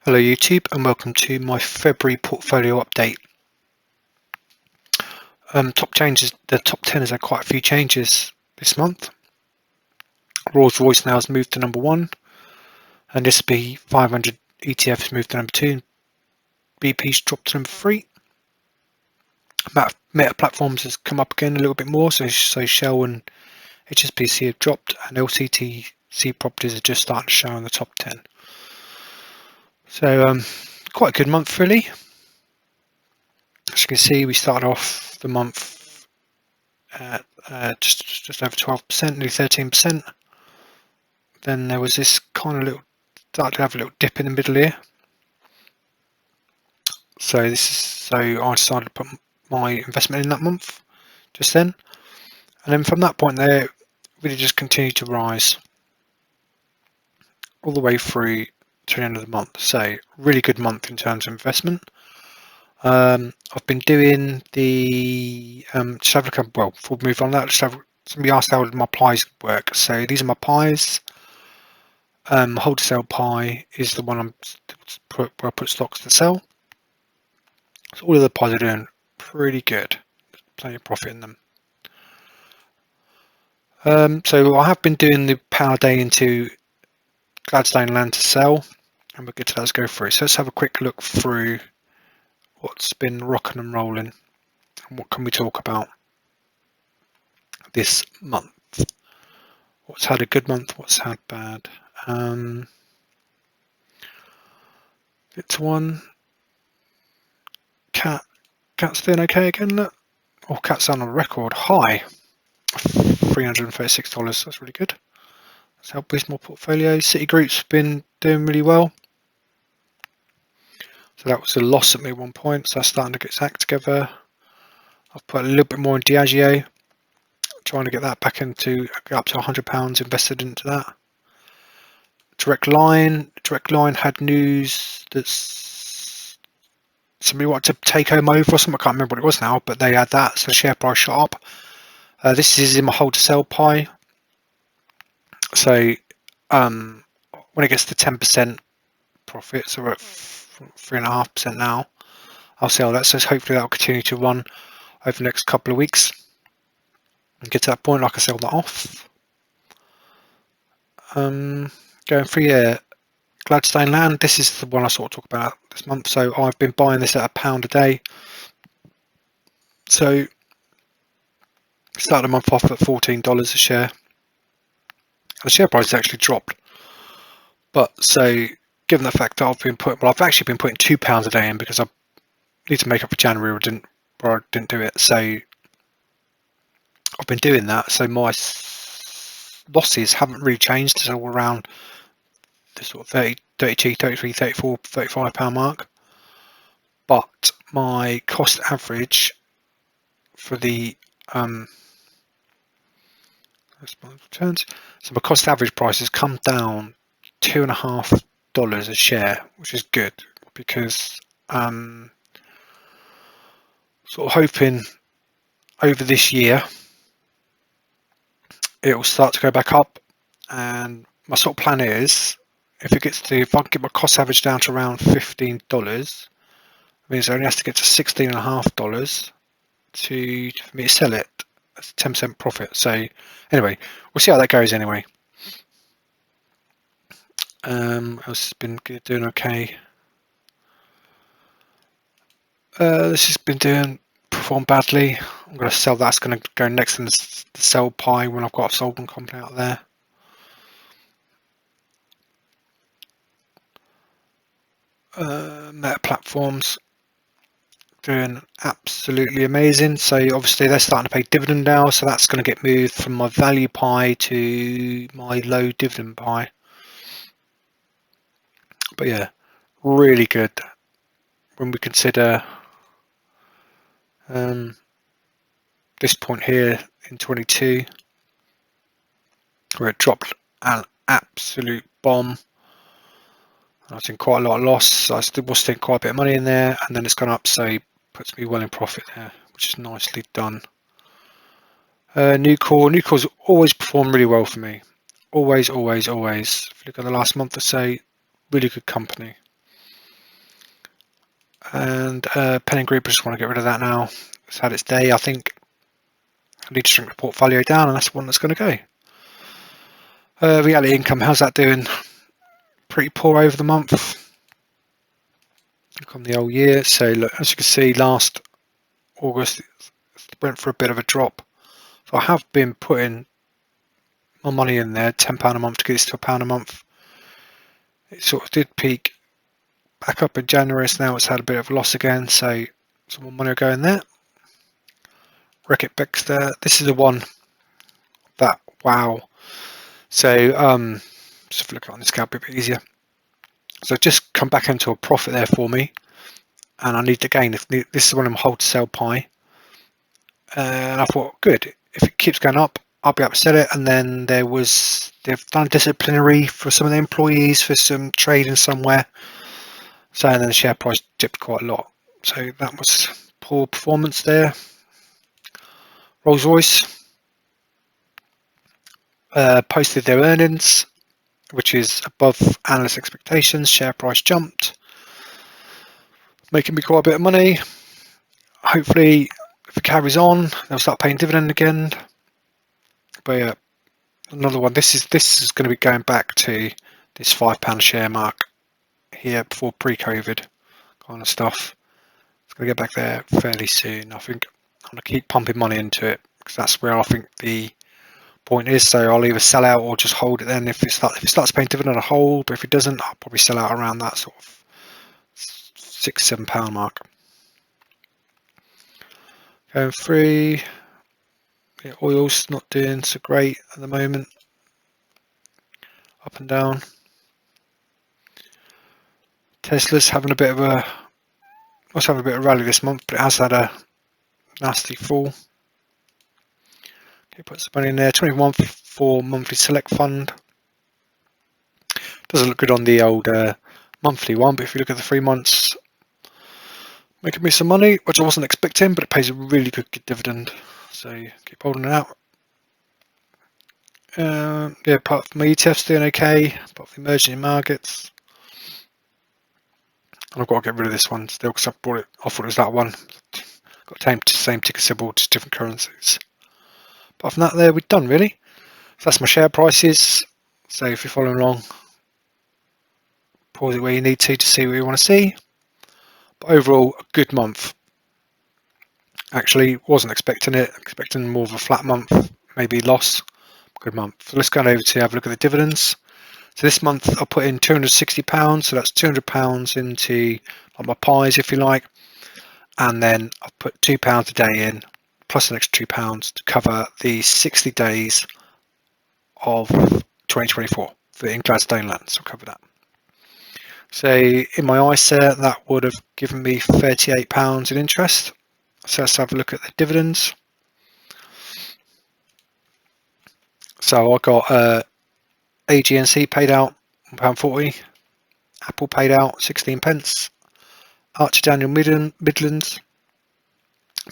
Hello YouTube and welcome to my February portfolio update. Top changes, the top 10 has had quite a few changes this month. Rolls-Royce now has moved to number 1 and S&P 500 ETF has moved to number 2. BP's dropped to number 3. Meta Platforms has come up again a little bit more, so Shell and HSBC have dropped and LCTC properties are just starting to show in the top 10. So quite a good month really. As you can see, we started off the month at just over 12%, nearly 13%. Then there was this kind of started to have a little dip in the middle here. So I decided to put my investment in that month just then, and then from that point there, really just continued to rise all the way through to the end of the month. So really good month in terms of investment. I've been doing the just have a look. Well, before we move on, that somebody asked how my pies work. So these are my pies. Hold to sell pie is the one where I put stocks to sell. So all of the pies are doing pretty good. There's plenty of profit in them. So I have been doing the power day into Gladstone land to sell, and we'll get to that. Let's go through. So let's have a quick look through what's been rocking and rolling, and what can we talk about this month. What's had a good month? What's had bad? It's one. Cat's doing okay again. Look. Oh, Cat's on a record high, $336. That's really good. Let's help boost more portfolio. Citigroup's been doing really well. So that was a loss at me at one point. So that's starting to get its act together. I've put a little bit more in Diageo, trying to get that back into up to £100 invested into that. Direct Line had news that somebody wanted to take home over or something. I can't remember what it was now, but they had that, so the share price shot up. This is in my hold to sell pie. So when it gets to 10% profit, so we're at 3.5% now, I'll sell that. So hopefully that will continue to run over the next couple of weeks and get to that point. Like I sell that off. Going through Gladstone land. This is the one I sort of talk about this month. So I've been buying this at £1 a day. So started the month off at $14 a share. The share price has actually dropped. But so given the fact that I've actually been putting £2 a day in because I need to make up for January where I didn't do it. So I've been doing that. So my losses haven't really changed. It's all around the sort of 30, 32, 33, 34, 35 pound mark. But my cost average for the returns, so my cost average price has come down $2.50 a share, which is good because sort of hoping over this year it will start to go back up, and my sort of plan is if I can get my cost average down to around $15, it means it only has to get to $16.50 for me to sell it. That's a 10% profit. So anyway, we'll see how that goes anyway. Else has been doing okay. This has been performed badly. I'm going to sell that. It's going to go next in the sell pie when I've got a sold company out there. Meta Platforms doing absolutely amazing. So obviously they're starting to pay dividend now, so that's going to get moved from my value pie to my low dividend pie. But yeah, really good when we consider this point here in 22 where it dropped an absolute bomb. I was in quite a lot of loss, so I still was still quite a bit of money in there, and then it's gone up, so it puts me well in profit there, which is nicely done. Nucor's always performed really well for me. Always. If you look at the last month or so, really good company. And Penny Group, I just want to get rid of that now. It's had its day. I think I need to shrink the portfolio down, and that's the one that's going to go. Reality Income, how's that doing? Pretty poor over the month. Look on the whole year. So look, as you can see, last August it went for a bit of a drop. So I have been putting my money in there, £10 a month to get this to £1 a month. It sort of did peak back up in January, so now it's had a bit of a loss again. So some more money will go in there. Reckitt Baxter, this is the one that, wow. So just look on this scalp a bit easier. So just come back into a profit there for me, and I need to gain. This is one of them hold to sell pie, and I thought, good. If it keeps going up, I'll be able to sell it. And then they've done disciplinary for some of the employees for some trading somewhere. So and then the share price dipped quite a lot. So that was poor performance there. Rolls-Royce posted their earnings, which is above analyst expectations. Share price jumped, making me quite a bit of money. Hopefully, if it carries on, they'll start paying dividend again. But yeah, another one. This is going to be going back to this £5 share mark here before pre-COVID kind of stuff. It's going to get back there fairly soon. I think I'm going to keep pumping money into it because that's where I think the point is. So I'll either sell out or just hold it. Then if it starts paying dividend, I'll hold. But if it doesn't, I'll probably sell out around that sort of £6-7 mark. Going through. Yeah, oil's not doing so great at the moment. Up and down. Tesla's having a bit of a rally this month, but it has had a nasty fall. Okay, put some money in there. 21 for monthly select fund. Doesn't look good on the old monthly one, but if you look at the 3 months, making me some money, which I wasn't expecting, but it pays a really good dividend. So keep holding it out. Yeah, apart from my ETFs doing okay, apart from the emerging markets. And I've got to get rid of this one still because I thought it was that one. Got the same ticker symbol, just different currencies. Apart from that, there we're done really. So that's my share prices. So if you're following along, pause it where you need to see what you want to see. But overall, a good month. Actually, wasn't expecting it. Expecting more of a flat month, maybe loss. Good month. So let's go over to have a look at the dividends. So this month I put in £260, so that's £200 into like my pies, if you like, and then I've put £2 a day in, plus an extra £2 to cover the 60 days of 2024 in Gladstone land. So I'll cover that. So in my ISA, that would have given me £38 in interest. So let's have a look at the dividends. So I got AGNC paid out £1.40, Apple paid out 16 pence, Archer Daniel Midlands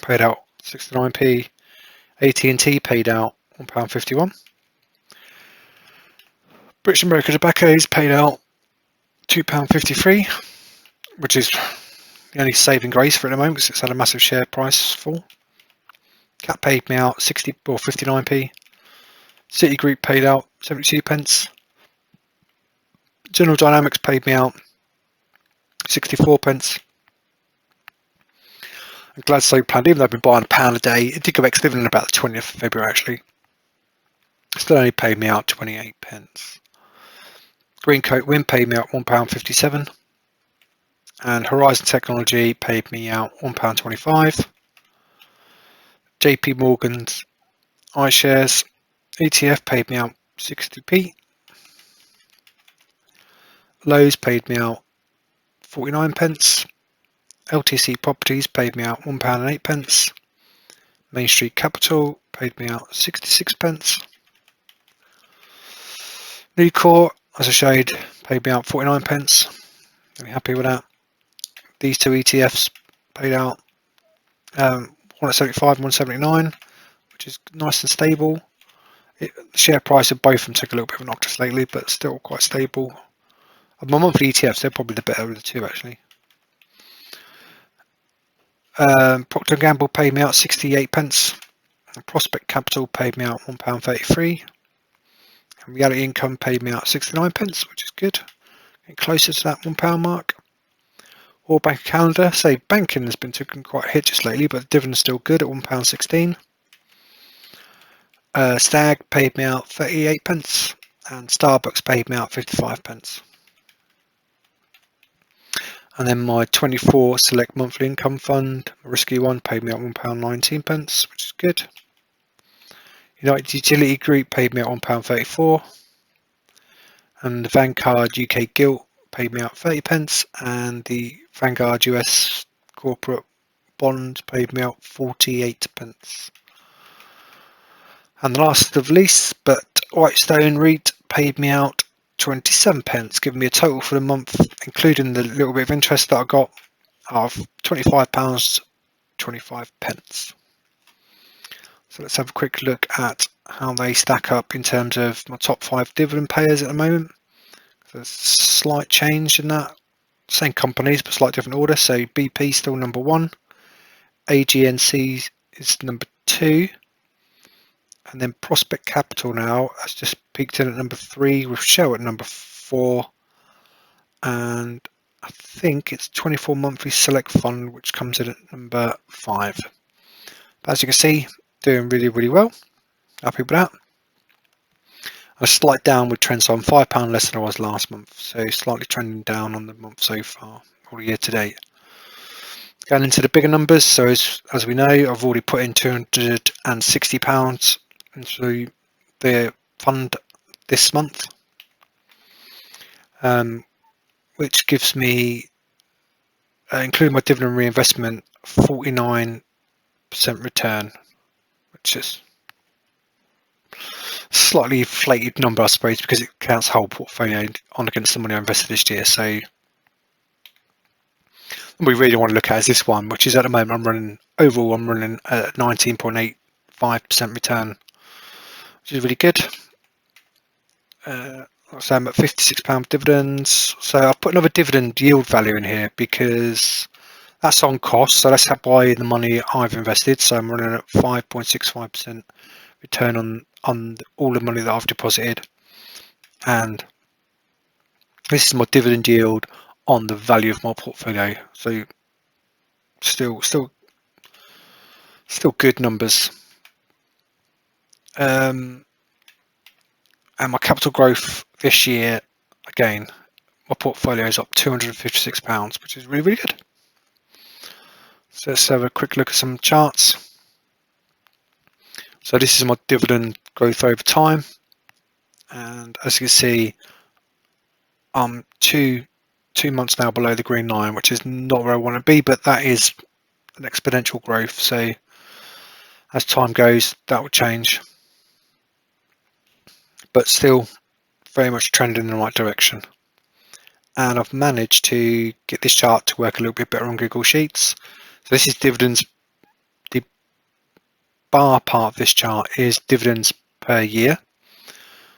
paid out 69p, AT&T paid out £1.51, British American Tobacco's paid out £2.53, which is the only saving grace for it at the moment because it's had a massive share price fall. Cat paid me out 60 or 59p, Citigroup paid out 72 pence, General Dynamics paid me out 64 pence. And Gladstone planned, even though I've been buying £1 a day, it did go ex-dividend about the 20th of February actually. Still only paid me out 28 pence. Greencoat Wind paid me out £1.57. And Horizon Technology paid me out £1.25. JP Morgan's iShares ETF paid me out 60p. Lowe's paid me out 49 pence. LTC Properties paid me out £1.08. Main Street Capital paid me out 66 pence. Nucor, as I showed, paid me out 49 pence. Very happy with that. These two ETFs paid out 175 and 179, which is nice and stable. The share price of both of them took a little bit of an knock lately, but still quite stable. My monthly ETFs, they're probably the better of the two actually. Procter & Gamble paid me out 68 pence. And Prospect Capital paid me out £1.33. And Reality Income paid me out 69 pence, which is good. Getting closer to that £1 mark. Or Bank of Canada, say banking has been taking quite a hit just lately, but the dividend's still good at £1.16. Stag paid me out 38 pence, and Starbucks paid me out 55 pence. And then my 24 Select Monthly Income Fund, a risky one, paid me out £1.19 pence, which is good. United Utility Group paid me out £1.34, and the Vanguard UK Gilt paid me out 30 pence, and the Vanguard US Corporate Bond paid me out 48 pence. And the last of least, but Whitestone REIT paid me out 27 pence, giving me a total for the month, including the little bit of interest that I got, of £25.25. So let's have a quick look at how they stack up in terms of my top 5 dividend payers at the moment. There's a slight change in that. Same companies, but slightly different order. So BP still number 1, AGNC is number 2, and then Prospect Capital now has just peaked in at number 3, with Shell at number 4, and I think it's 24 Monthly Select Fund, which comes in at number 5. But as you can see, doing really well. Happy with that. A slight downward trend, so I'm £5 less than I was last month, so slightly trending down on the month so far, or year to date. Going into the bigger numbers, so as we know, I've already put in £260 into the fund this month, which gives me, including my dividend reinvestment, 49% return, which is slightly inflated number, I suppose, because it counts the whole portfolio on against the money I invested this year. So we really want to look at is this one, which is at the moment I'm running at 19.85% return, which is really good. So I'm at £56 dividends. So I'll put another dividend yield value in here because that's on cost. So that's why the money I've invested. So I'm running at 5.65% return on all the money that I've deposited, and this is my dividend yield on the value of my portfolio. So still good numbers. And my capital growth this year, again, my portfolio is up £256, which is really good. So let's have a quick look at some charts. So this is my dividend growth over time, and as you can see, I'm two months now below the green line, which is not where I want to be, but that is an exponential growth. So as time goes, that will change, but still very much trending in the right direction. And I've managed to get this chart to work a little bit better on Google Sheets. So this is dividends. The bar part of this chart is dividends per year.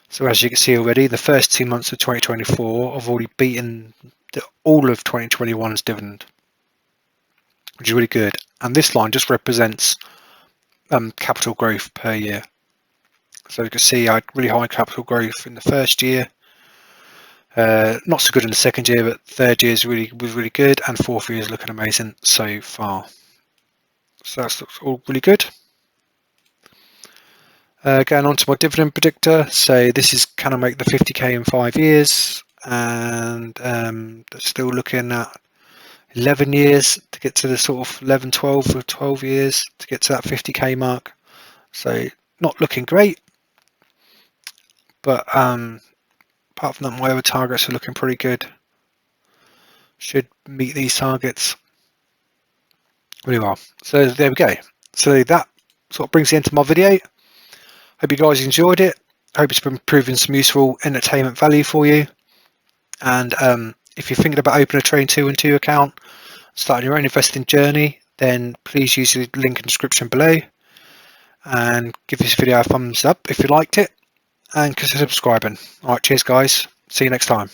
So as you can see already, the first 2 months of 2024, I've already beaten all of 2021's dividend, which is really good. And this line just represents capital growth per year. So you can see I had really high capital growth in the first year, not so good in the second year, but third year was really good, and fourth year is looking amazing so far. So that's all really good. Going on to my dividend predictor, so this is can I make the 50k in 5 years, and still looking at 11 years to get to the sort of 11, 12 or 12 years to get to that 50k mark. So not looking great, but apart from that, my other targets are looking pretty good. Should meet these targets really well. So there we go. So that sort of brings the end to my video. Hope you guys enjoyed it. Hope it's been proving some useful entertainment value for you. And if you're thinking about opening a Train 2 and 2 account, starting your own investing journey, then please use the link in the description below and give this video a thumbs up if you liked it, and consider subscribing. Alright, cheers guys. See you next time.